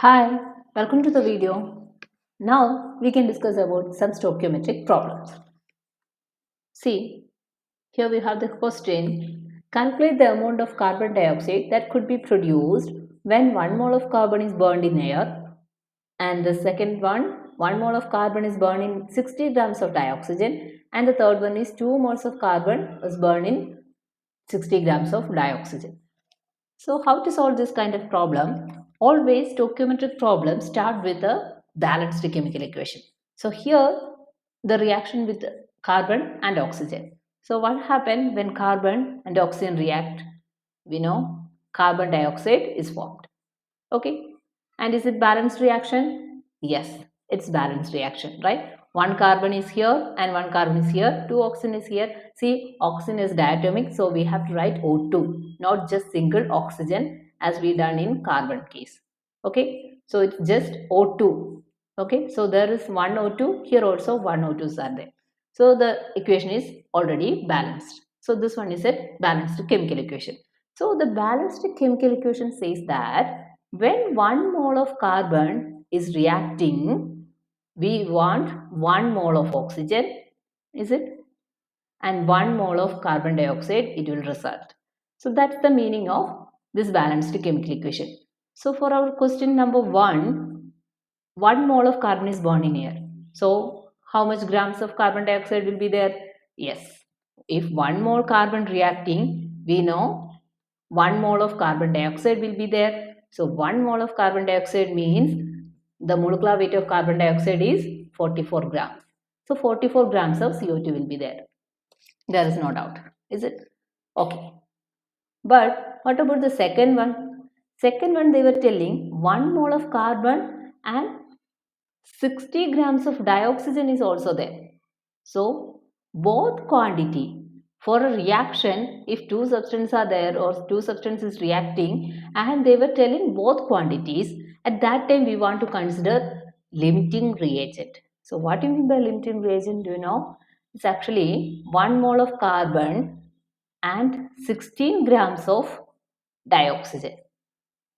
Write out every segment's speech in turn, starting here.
Hi, welcome to the video. Now we can discuss about some stoichiometric problems. See, here we have the question. Calculate the amount of carbon dioxide that could be produced when 1 mole of carbon is burned in air, and the second one, 1 mole of carbon is burned in 60 grams of dioxygen, and the third one is 2 moles of carbon is burned in 60 grams of dioxygen. So how to solve this kind of problem? Always stoichiometric problems start with a balanced chemical equation. So here the reaction with carbon and oxygen. So what happens when carbon and oxygen react? We know carbon dioxide is formed. Okay. And is it balanced reaction? Yes, it's balanced reaction, right? One carbon is here and one carbon is here. Two oxygen is here. See, oxygen is diatomic, so we have to write O2, not just single oxygen as we done in carbon case. Okay, so it's just O2. Okay, so there is one O2, here also one O2s are there. So the equation is already balanced. So this one is a balanced chemical equation. So the balanced chemical equation says that when 1 mole of carbon is reacting, we want 1 mole of oxygen, is it? And 1 mole of carbon dioxide, it will result. So that's the meaning of this balanced chemical equation. So for our question number 1 mole of carbon is burned in air. So how much grams of carbon dioxide will be there? Yes. If 1 mole carbon reacting, we know 1 mole of carbon dioxide will be there. So 1 mole of carbon dioxide means the molecular weight of carbon dioxide is 44 grams. So 44 grams of CO2 will be there. There is no doubt. Is it? Okay. But what about the second one? Second one, they were telling 1 mole of carbon and 60 grams of dioxygen is also there. So both quantity for a reaction, if two substances are there or two substances reacting and they were telling both quantities, at that time we want to consider limiting reagent. So what do you mean by limiting reagent? Do you know? It's actually 1 mole of carbon and 16 grams of dioxygen.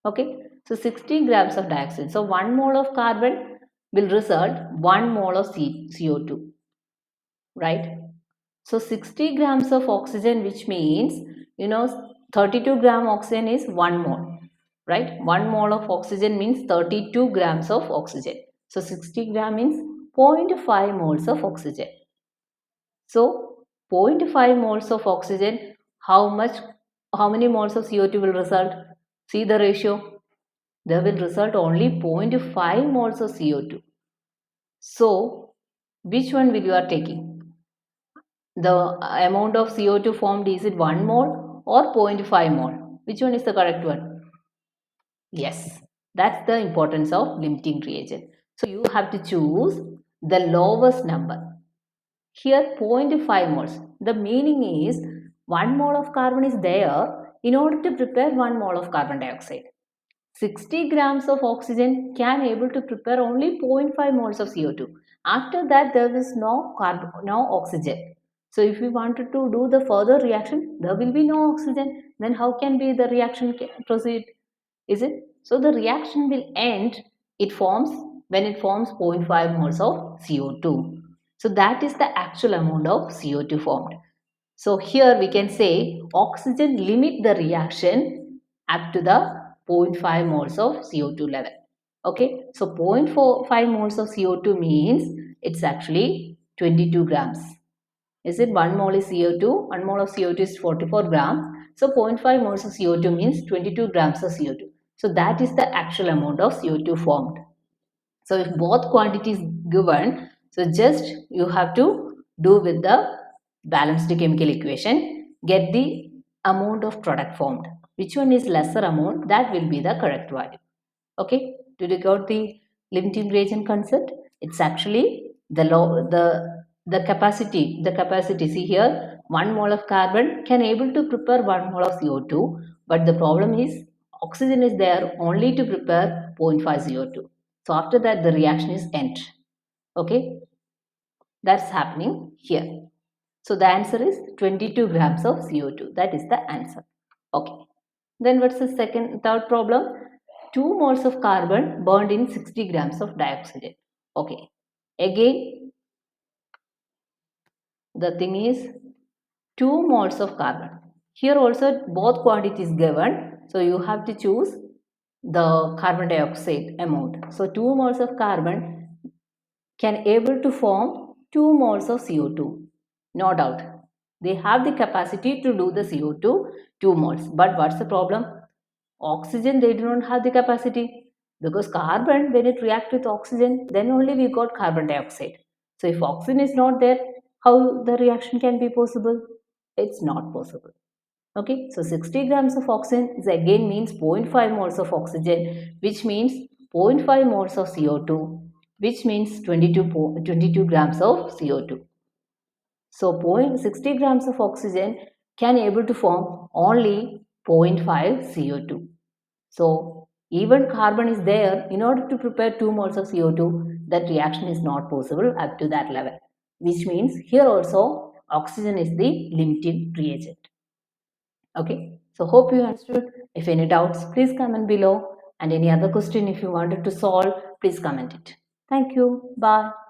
Okay, so 16 grams of dioxide. So 1 mole of carbon will result 1 mole of CO2, right? So 60 grams of oxygen, which means, 32 gram oxygen is 1 mole, right? 1 mole of oxygen means 32 grams of oxygen. So 60 gram means 0.5 moles of oxygen. So 0.5 moles of oxygen, how many moles of CO2 will result? See the ratio. There will result only 0.5 moles of CO2. So which one will you are taking? The amount of CO2 formed, is it 1 mole or 0.5 mole? Which one is the correct one? Yes, that's the importance of limiting reagent. So you have to choose the lowest number. Here 0.5 moles. The meaning is 1 mole of carbon is there in order to prepare 1 mole of carbon dioxide. 60 grams of oxygen can able to prepare only 0.5 moles of CO2. After that, there is no carbon, no oxygen. So if we wanted to do the further reaction, there will be no oxygen. Then how can be the reaction proceed? Is it? So the reaction will end. It forms when it forms 0.5 moles of CO2. So that is the actual amount of CO2 formed. So here we can say oxygen limit the reaction up to the zero point 0.5 moles of CO2 level. Okay, so 0.45 moles of CO2 means it's actually 22 grams. Is it 1 mole is CO2? 1 mole of CO2 is 44 grams. So 0.5 moles of CO2 means 22 grams of CO2. So that is the actual amount of CO2 formed. So if both quantities given, so just you have to do with the balanced chemical equation, get the amount of product formed. Which one is lesser amount, that will be the correct value. Okay, did you got the limiting reagent concept? It's actually the capacity. See here, 1 mole of carbon can able to prepare 1 mole of CO2, but the problem is oxygen is there only to prepare 0.5 CO2. So after that the reaction is end. Okay, that's happening here. So the answer is 22 grams of CO2. That is the answer. Okay. Then what's the third problem? 2 moles of carbon burned in 60 grams of dioxygen. Okay. Again, the thing is 2 moles of carbon. Here also both quantities given. So you have to choose the carbon dioxide amount. So 2 moles of carbon can able to form 2 moles of CO2. No doubt. They have the capacity to do the CO2 2 moles. But what's the problem? Oxygen, they do not have the capacity, because carbon, when it reacts with oxygen, then only we got carbon dioxide. So if oxygen is not there, how the reaction can be possible? It's not possible. Okay, so 60 grams of oxygen is again means 0.5 moles of oxygen, which means 0.5 moles of CO2, which means 22 grams of CO2. So 0.60 grams of oxygen can able to form only zero point 0.5 CO2. So even carbon is there, in order to prepare 2 moles of CO2, that reaction is not possible up to that level. Which means here also oxygen is the limiting reagent. Okay, so hope you understood. If any doubts, please comment below. And any other question if you wanted to solve, please comment it. Thank you. Bye.